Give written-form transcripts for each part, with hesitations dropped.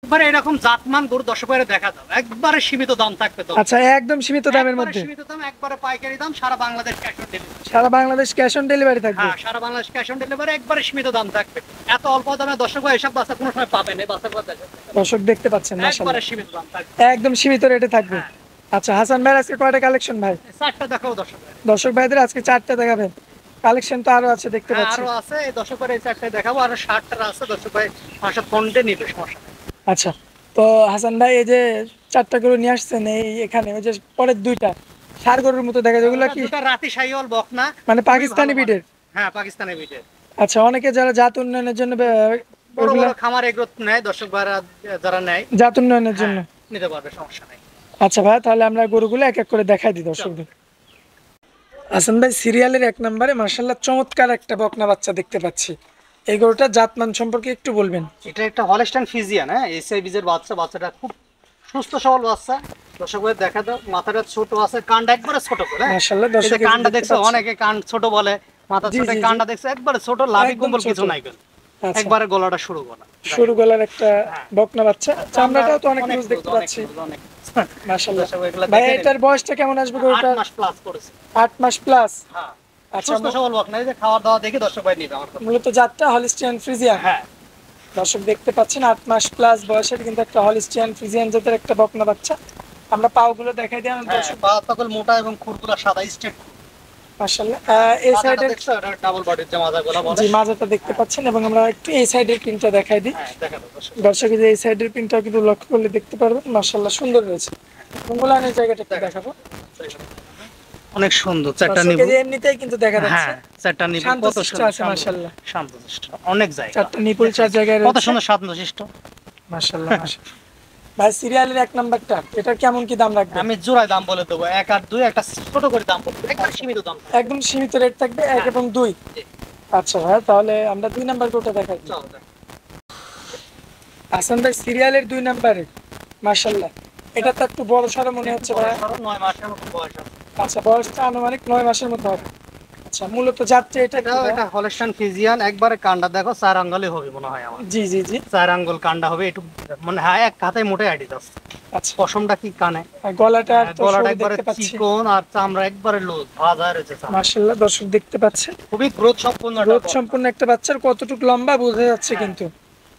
একবারে এরকম জাতমান গরু দর্শকের দেখা দাও, একবারে সীমিত দাম থাকবে তো। আচ্ছা, একদম সীমিত দামের মধ্যে, সীমিত দাম, একবারে পাইকারি দাম, সারা বাংলাদেশ ক্যাশ অন ডেলিভারি। সারা বাংলাদেশ ক্যাশ অন ডেলিভারি থাকবে? হ্যাঁ, সারা বাংলাদেশ ক্যাশ অন ডেলিভারি, একবারে সীমিত দাম থাকবে। এত অল্প দামে দর্শক ভাই এসব বাচ্চা কোনো সময় পাবেন না, বাচ্চা দর্শক দেখতে পাচ্ছেন একবারে মাশাআল্লাহ, সীমিত দাম থাকবে, একদম সীমিত রেটে থাকবে। আচ্ছা হাসান ভাই, আজকে কয়টা কালেকশন ভাই? 4টা দেখাও দর্শক ভাই। দর্শক ভাইদের আজকে 4টা দেখাবেন, কালেকশন তো আরো আছে দেখতে পাচ্ছি। আরো আছে এই দর্শক ভাই, এই 4টায় দেখাবো, আর 60টা আছে দর্শক ভাই, ভাষা ফোনটে নিবে, সমস্যা নেই। আচ্ছা, তো হাসান ভাই এই যে 4টা গরু নিয়ে আসছেন, এই এখানে ওই যে পরের 2টা ষাঁড় গরুর মতো দেখা যায়, ওগুলা কি দুটো রাতি শাহিওয়াল বকনা, মানে পাকিস্তানি বিটের? হ্যাঁ, পাকিস্তানি বিটের। আচ্ছা, অনেকে যারা জাত উন্নয়নের জন্য বড় বড় খামার এগুলো নেয় দর্শক ভাইরা, যারা নেয় জাত উন্নয়নের জন্য নিতে পারবে, সমস্যা নেই। আচ্ছা ভাই, তাহলে আমরা গরুগুলো এক এক করে দেখাই দিই দর্শকদের। হাসান ভাই, সিরিয়ালের 1 নম্বরে মাশাআল্লাহ চমৎকার একটা বকনা বাচ্চা দেখতে পাচ্ছি, এই গরুটা জাতমান সম্পর্কে একটু বলবেন? এটা একটা হলস্টাইন ফ্রিজিয়ান, হ্যাঁ, এসআই বীজের বাচ্চা। বাচ্চাটা খুব সুস্থ সবল বাচ্চা, দর্শক ভাই দেখা দাও। মাথাটা ছোট আছে, কানটা একবারে ছোট করে, মাশাআল্লাহ দর্শক, কানটা দেখছো, অনেকে কান ছোট বলে, মাথা ছোট, কানটা দেখছো একবারে ছোট, লাভি কম্বল কিছু নাই, একবারে গলাটা সরু গলা, সরু গলার একটা বকনা বাচ্চা, চামড়াটাও তো অনেক লুজ দেখতে পাচ্ছি মাশাআল্লাহ। ভাই এটার বয়সটা কেমন আসবে গরুটা? 8 মাস প্লাস করেছে। 8 মাস প্লাস? হ্যাঁ, আচ্ছা, সুস্থ সবল বকনা, এই যে খাওয়া দাওয়া দেখে দর্শক ভাই নিবে আমার। মূলত জাতটা হলিস্টিয়ান ফ্রিজিয়ান। হ্যাঁ, দর্শক দেখতে পাচ্ছেন 8 মাস প্লাস বয়সের কিন্তু একটা হলিস্টিয়ান ফ্রিজিয়ান জাতের একটা বকনা বাচ্চা। আমরা পাওগুলো দেখাই দিই দর্শক। পা তকল মোটা এবং খুরগুলা সাদা স্ট্রেট মাশাআল্লাহ। এই সাইডের দেখছো, এটা ডাবল বডির যে মাজাগুলো বলে, জি মাজাটা দেখতে পাচ্ছেন, এবং আমরা একটু এই সাইডের পিনটা দেখাই দিই। হ্যাঁ দেখা দাও দর্শক। দর্শক এই যে এই সাইডের পিনটা কিন্তু লক্ষ্য করলে দেখতে পারবেন মাশাআল্লাহ সুন্দর রয়েছে। মঙ্গলানের জায়গাটা একটু দেখাবো, অনেক সুন্দর। 4টা দর্শক নিব, এই যে এমনিতেই কিন্তু দেখা যাচ্ছে। হ্যাঁ 4টা নিব, কত শান্তশিষ্ট সুন্দর আছে মাশাআল্লাহ, শান্তশিষ্ট, অনেক জায়গা, 4টা নিপুল 4 জায়গায় কত রয়েছে সুন্দর শান্তশিষ্ট মাশাআল্লাহ মাশাআল্লাহ। ভাই সিরিয়ালের 1 নাম্বারটা এটা কেমন কি দাম রাখবেন? আমি জোড়ায় দাম বলে দেবো, 1 আর 2 একটা ছোট করে দাম বলবো, একদম সীমিত দাম। একদম সীমিত রেট থাকবে 1 এবং 2। আচ্ছা ভাই, তাহলে আমরা 2 নাম্বার কোটা দেখাই। চলো দেখ। হাসান ভাই সিরিয়ালের 2 নাম্বারে মাশাআল্লাহ, এটা তো একটু বড় সরো মনে হচ্ছে ভাই। 9 মাসের মতো বয়স আছে। আচ্ছা, বয়সটা আনুমানিক 9 মাসের মতো হবে। আচ্ছা, মূলত যাচ্ছে এটা এটা হলস্টাইন ফ্রিজিয়ান, একবারে কান্ডা দেখো 4 আঙ্গুলে হবে মনে হয় আমার। জি জি জি, 4 আঙ্গুল কান্ডা হবে, একটু মানে হ্যাঁ, এক হাতে মোটে আইডি যাচ্ছে। আচ্ছা, পশমটা কি কানে, আর গলাটা তো গলাটা সরু একবারে দেখতে পাচ্ছি চিকন, আর চামড়া একবারে লুজ ভাজা রয়েছে। মাশাআল্লাহ, দর্শক দেখতে পাচ্ছেন খুবই গ্রোথ সম্পূর্ণ, গ্রোথ সম্পূর্ণ একটা বাচ্চার কতটুকু লম্বা বোঝা যাচ্ছে কিন্তু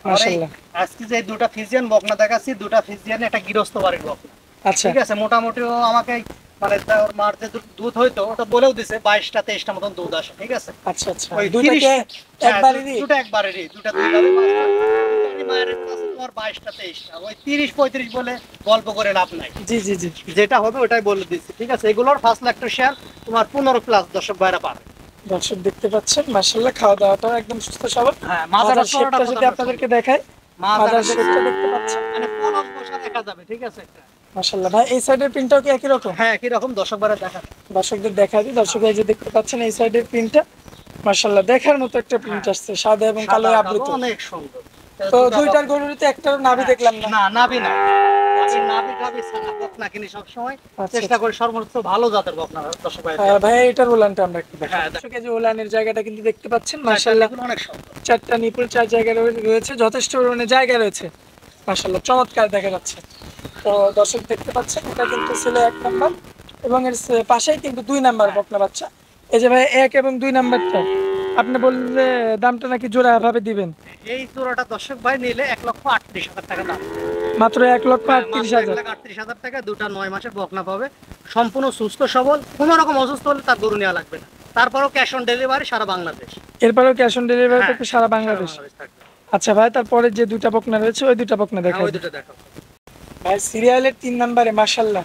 মাশাআল্লাহ। আজকে যে 2টা ফ্রিজিয়ান বকনা দেখাচ্ছি, 2টা ফ্রিজিয়ান একটা গৃহস্থ বাড়ির বকনা, আচ্ছা ঠিক আছে। মোটামুটি আমাকে মানে ওর মার যে দুধ হইতো ওটা বলেও দিছে 22টা 23টা মতন দুধ আসে, ঠিক আছে। আচ্ছা আচ্ছা, ওই দুইটাকে একবারেরই? দুটো একবারেরই, দুটা দুই ভাবে বাচ্চা, দুটারই মায়ের কাছে তোমার 22টা 23টা, ওই 30 35 বলে গল্প করে লাভ নাই। জি জি জি, যেটা হবে ওটাই বলে দিচ্ছি, ঠিক আছে। এগুলোর ফার্স্ট ল্যাকটেশন তোমার 15 প্লাস দর্শক ভাইরা পাবে। দর্শক দেখতে পাচ্ছেন মাশাআল্লাহ, খাওয়া দাওয়াটাও একদম সুস্থ সবল। হ্যাঁ, মাজার মাজার শেপটা যদি আপনাদেরকে দেখাই, মাজার শেপটা দেখতে পাচ্ছেন মানে 15 বছর দেখা যাবে, ঠিক আছে। মাশাআল্লাহ। ভাই এই সাইডের পিনটাও কি একই রকম? হ্যাঁ, একই রকম, দর্শক ভাইরা দেখা। দর্শকদের দেখা দিই। দর্শক এই যে দেখতে পাচ্ছেন এই সাইডের প্রিন্টটা মাশাআল্লাহ দেখার মতো একটা প্রিন্ট আসছে, সাদা এবং কালো আবৃত, অনেক সুন্দর। তো দুইটার গরুতে একটার নাভি দেখলাম না। না, নাভি না, নাভি টাভি ছাড়া বকনা কিনি সব সময় চেষ্টা করি সর্বোচ্চ ভালো জাতের বকনা দর্শক ভাই। ভাই এটার উলানটা আমরা একটু দেখাই। হ্যাঁ, দর্শক এই যে উলানের জায়গাটা কিন্তু দেখতে পাচ্ছেন মাশাআল্লাহ, অনেক সুন্দর। 4টা নিপুল 4 জায়গায় রয়েছে, যথেষ্ট পরিমাণে জায়গা রয়েছে মাশাআল্লাহ, চমৎকার দেখা যাচ্ছে। তো দর্শক দেখতে পাচ্ছেন এটা কিন্তু ছিল 1 নাম্বার, এবং এর পাশেই কিন্তু 2 নাম্বার বকনা বাচ্চা। এই যে ভাই 1 এবং 2 নাম্বারটা আপনি বললেন যে দামটা নাকি জোড়া ভাবে দিবেন? এই জোড়াটা দর্শক ভাই নিলে 1,38,000 টাকা দাম, মাত্র 1,38,000? 1,38,000 টাকা, দুটা 9 মাসের বকনা পাবে, সম্পূর্ণ সুস্থ সবল, কোনো রকম অসুস্থ হলে তার গরু নেওয়া লাগবে না। তারপরও ক্যাশ অন ডেলিভারি সারা বাংলাদেশ। এরপরেও ক্যাশ অন ডেলিভারি থাকবে সারা বাংলাদেশ? থাকবে। আচ্ছা ভাই, তারপরে যে 2টা বকনা রয়েছে ওই 2টা বকনা দেখাই। ওই দুটো দেখো ভাই সিরিয়ালের 3 নাম্বারে মাশাআল্লাহ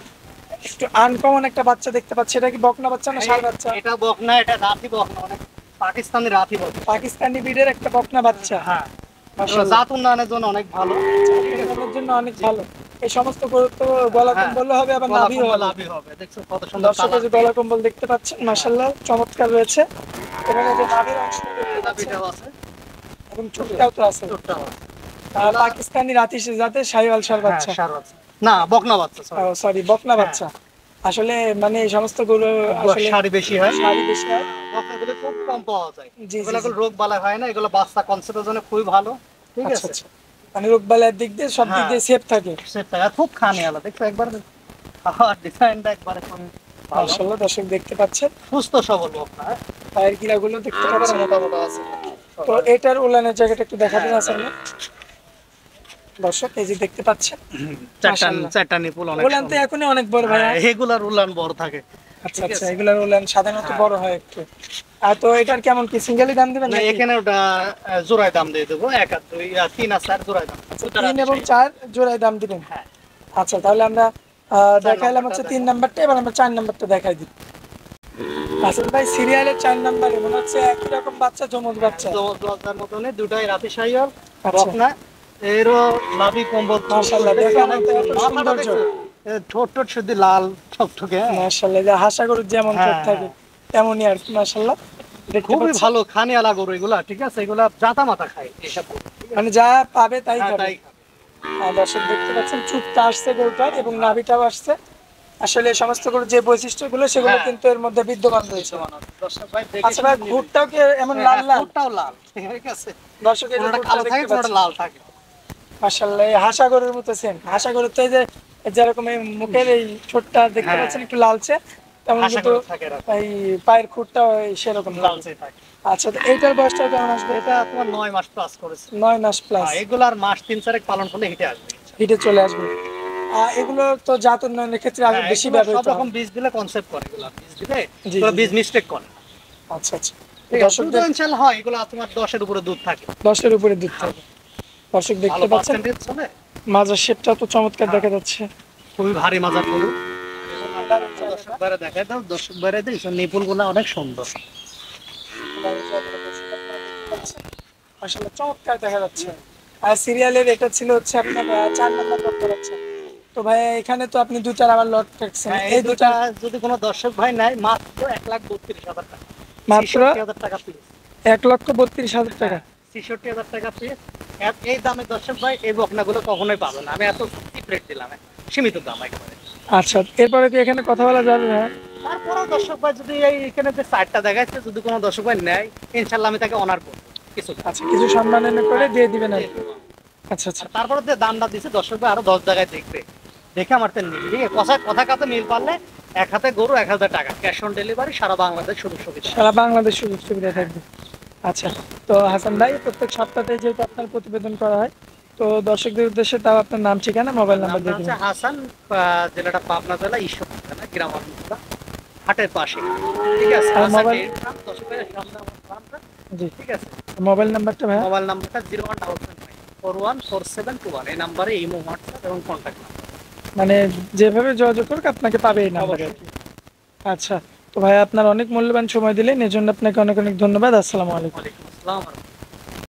একটু আনকমন একটা বাচ্চা দেখতে পাচ্ছি, এটা কি বকনা বাচ্চা না ষাঁড় বাচ্চা? এটা বকনা, এটা রাথি বকনা, মানে পাকিস্তানি রাথি বকনা, পাকিস্তানি ব্রিডের একটা বকনা বাচ্চা। হ্যাঁ, মাশাআল্লাহ, জাত উন্নয়নের জন্য অনেক ভালো, এর জন্য অনেক ভালো। এই সমস্ত গরু তো গলা কম্বল হবে, আবার নাভিও হবে। লাভই হবে, দেখছো কত সুন্দর দর্শক এই যে গলা কম্বল দেখতে পাচ্ছেন মাশাআল্লাহ চমৎকার রয়েছে, এবং এই যে নাভির অংশ লাভিটাও আছে, এবং চুটটাও তো আছে। চোটটাও আছে। পাকিস্তানি রাতি জাতে শাহিওয়াল ষাঁড় বাচ্চা, ষাঁড় বাচ্চা না, বকনা বাচ্চা, সরি বকনা বাচ্চা। আসলে মানে এই সমস্ত গরু আসলে শাড়ি বেশি হয়, শাড়ি বেশি হয়, বকনাগুলো খুব কম পাওয়া যায়। জি, এগুলো রোগ বালাই হয় না, এগুলো বাচ্চা কনসেপ্টের জন্য খুবই ভালো, ঠিক আচ্ছা আছে। আচ্ছা। মানে রোগবালাইয়ের দিক দিয়ে সব দিক হ্যাঁ। দিয়ে সেফ থাকে। সেটা খুব খানি আলা দেখছো একবার খাওয়ার ডিজাইনটা একবার ভালো মাশাআল্লাহ দর্শক দেখতে পাচ্ছেন, সুস্থ সবল আপনার পায়ের গিরাগুলো দেখতে পাচ্ছেন। মোটামুটি আছে। তো এটার উলানের জায়গাটা একটু দেখাবেন আছেন না দর্শক, এই যে দেখতে পাচ্ছেন মাশাআল্লাহ। চারটা নিপুল অনেক উলান তো সুন্দর। এখনই অনেক বড় ভাইয়া। হ্যাঁ, এগুলার উলান বড় থাকে। আচ্ছা ঠিক আচ্ছা, আছে। এগুলার উলান সাধারণত হ্যাঁ। বড় হয় একটু। আর তো এটার কেমন কি সিঙ্গেলই দাম দিবেন না, নাকি? এখানে ওটা জোড়ায় দাম দিয়ে দেবো, 1 আর 2 আর 3 আর 4 জোড়ায় দাম। আচ্ছা, 3 এবং 4 জোড়ায় দাম দিবেন। হ্যাঁ। আচ্ছা, তাহলে আমরা দেখাইলাম নাম্বারটা হচ্ছে 3 নাম্বারটা, এবার আমরা 4 নাম্বারটা দেখাই দিই। আসলে ভাই সিরিয়ালের 4 নাম্বারে মনে হচ্ছে একই রকম বাচ্চা, জমজ বাচ্চা। জমজমার মতনই দুটাই রাতি শাইয়াল আচ্ছা। বকনা এরও লাভি কম্বল মাশাআল্লাহ, দেখে আমার তো এত মাথাটা সৌন্দর্য। দেখছো? ঠোঁট টোট শুধু লাল ঠকঠকে। হ্যাঁ। মাশাআল্লাহ, যে হাসা গরুর যেমন হ্যাঁ, ঠোঁট থাকে তেমনই আর কি মাশাআল্লাহ। দেখতে খুবই পাচ্ছেন? ভালো খানিয়ালা গরু এগুলা, ঠিক আছে, এগুলা জাতা মাথা খায় এসব গরু, ঠিক আছে? মানে যা পাবে তাই হ্যাঁ, খাবে। তাই খায়। আর দর্শক দেখতে পাচ্ছেন চুপটা আসছে গরুটার এবং নাভিটাও আসছে। আসলে এই সমস্ত গরুর যে বৈশিষ্ট্যগুলো সেগুলো হ্যাঁ। কিন্তু এর মধ্যে বিদ্যমান রয়েছে। দর্শক ভাই দেখে আচ্ছা ভাই, শুনে ঘুরটাও কি এমন নিবে। লাল লাল? ঠোঁটটাও লাল, ঠিক আছে, দর্শক এই যে কোনোটা ঘুরটা কালো থাকে দেখতে কোনোটা পাচ্ছেন। লাল থাকে। মাশাআল্লাহ, এই হাসা গরুর মতো সেম। হাসা গরুর তো এই যে যেরকম এই মুখের এই ঠোঁটটা দেখতে হ্যাঁ। পাচ্ছেন একটু লালচে, তেমন আশা কিন্তু করি থাকে এরকম। এই পায়ের খুঁটটাও সেরকম লাল। লালচে থাকে। আচ্ছা, তো এইটার বয়সটা কেমন আসবে? এটা তোমার 9 মাস প্লাস করেছে। 9 মাস প্লাস এগুলার মাস 3-4 পালন করলে হিটে আসবে। হিটে চলে আসবে। এগুলো তো জাত উন্নয়নের ক্ষেত্রে আরো হ্যাঁ, বেশি এগুলো ব্যবহৃত সব রকম হয়। বীজ দিলে কনসেপ্ট করে, এগুলা বীজ দিলে জি, এগুলো জি, বীজ জি। মিস্টেক করে। আচ্ছা আচ্ছা, ঠিক আছে, দর্শকদের দুধ ইনশাআল্লাহ হয়, এগুলো তোমার 10 এর উপরে দুধ থাকে। 10-এর উপরে দুধ থাকে। দর্শক ভালো দেখতে পাচ্ছেন পার্সেন্টেজ চলে। মাজার শেপটা তো চমৎকার হ্যাঁ। দেখা যাচ্ছে। খুবই ভারী মাজার গরু। দর্শক বাইরে দেখায় দাও, দর্শক বাইরে দিই, নিপুল গুলা অনেক সুন্দর। আসলে চমৎকার দেখা যাচ্ছে। আর সিরিয়ালের এটা ছিল হচ্ছে আপনার 4 নাম্বার লট করাচ্ছেন। তো ভাই এখানে তো আপনি দুটার আবার লট রাখছেন, হ্যাঁ, এই এই দুটা দুটা যদি কোনো দর্শক ভাই নেয় মাত্র 1,32,000 টাকা। মাত্র 66,000 টাকা পিস। 1,32,000 টাকা। 66,000 টাকা পিস। এই দামে দর্শক ভাই এই বকনাগুলো কখনোই পাবে না। আমি এত চিপ রেট দিলাম, সীমিত দাম একেবারে। আচ্ছা, এরপরে কি এখানে কথা বলা যাবে না? তারপরেও দর্শক ভাই যদি এখানে যে সাইডটা দেখাচ্ছে যদি কোনো দর্শক ভাই নেয়, ইনশাল্লাহ আমি তাকে অনার করবো কিছু। আচ্ছা, কিছু সম্মান এনে করে দিয়ে দিবেন আর কি। আচ্ছা আচ্ছা, তারপরে যে দামটা দিছে দর্শক ভাই আরো 10 জায়গায় দেখবে, দেখে আমার তেল নিবে, ঠিক আছে? কথা কাছে মিল পারলে এক হাতে গরু 1,000 টাকা ক্যাশ অন ডেলিভারি, সারা বাংলাদেশ সুযোগ সুবিধা। সারা বাংলাদেশ সুযোগ সুবিধা থাকবে। আচ্ছা, তো হাসান ভাই প্রত্যেক সপ্তাহে যেহেতু আপনার প্রতিবেদন করা হয়, তো দর্শকদের উদ্দেশ্যে তাও আপনার নাম, ঠিকানা, মোবাইল নাম্বার নামটা দিয়ে হচ্ছে দিবেন। হাসান, জেলাটা পাবনা জেলা, ঈশ্বরদী থানা, গ্রাম আনন্দা, হাটের পাশে, ঠিক আছে? আর হাসান মোবাইল? ডেইরি ফার্ম, দর্শক ভাইয়ের সামনে আমার ফার্মটা, জি, ঠিক আছে? মোবাইল নাম্বারটা ভাই? মোবাইল নাম্বারটা 017414721, এই নাম্বারে ইমো, হোয়াটসঅ্যাপ এবং কন্ট্যাক্ট নাম্বার। মানে যেভাবে যোগাযোগ করুক আপনাকে পাবে এই নাম্বারে আর কি। আচ্ছা, তো ভাই আপনার অনেক মূল্যবান সময় দিলেন, এজন্য আপনাকে অনেক অনেক ধন্যবাদ। আসসালামু আলাইকুম। ওয়ালাইকুম আসসালাম।